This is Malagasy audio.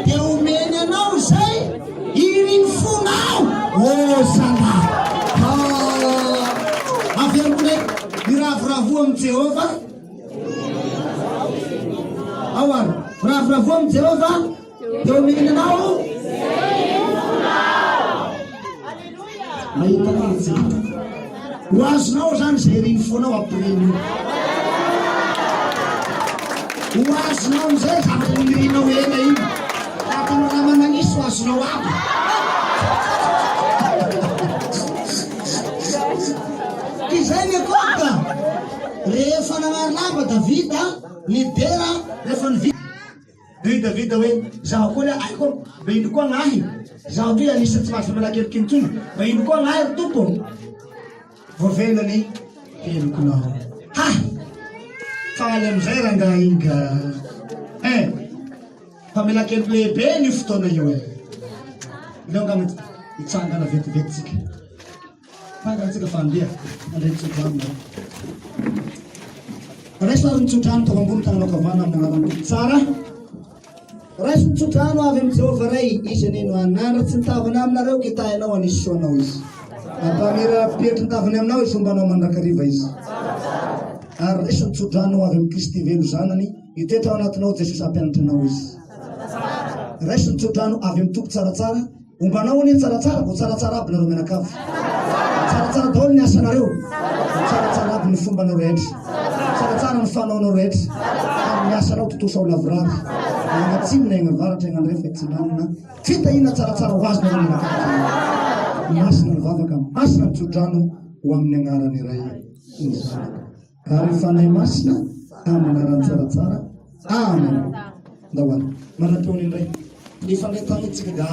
dia omeny anao zay iny fonao sana avy amine miravoravo amin'ny Jehova aoary miravoravo amin'ny Jehova dia omeny anao mahita an'azy ho azonao zany zay riny fonao ampireny ho azonao amizay zavatra mirinao ela iny atanao raha mananisy ho azonao aby izay ny akota rehefa nanary lamba Davida nidera rehefa nivida Davida hoe zaho koa le aiko bahino koa gnahy zaho toy anisany tsy mahafa malakelikiny tony bahino koa gnahy ry tompo voavelany helokonao ha faly amizay rangahy inga fa melakeliko lehibe ny fotoana io e leonga hitsangana vetivety tsika fandeha andray tsodrano raisy nitsodrano tao ambony tagnanao kavana amin'ny anaran'ny tsara raisy nitsodrano avy amin'ny Jehova ray izy neno anandra tsy nitavana aminareo kitahinao anisy soanao izy ampamira petry nitavany aminao izy fombanao mandrakariva izy ary raisy nitsodrano avy amin'ny Kristy velo zanany itetra ao anatinao Jesosy ampianatranao izy raisy nitsodrano avy amin'ny tompo tsaratsara ombanao ane tsaratsara ko tsaratsara aby nareo mianakavy tsaratsara daholo ny asanareo tsaratsara aby ny fombanao rehetra tsaratsara ny fanaonao rehetra amin'ny asanao totosao lavorary agnatsimo na ignavaratra ignandrefa tsinanina fitahina tsaratsara ho azy nareo mianakavy masina ny vavaka masina nitsodrano ho amin'ny agnarany iray ary fanay masina amin'ny agnarany tsaratsara amen ndahoany manapeony indray ny fandray tany tsika da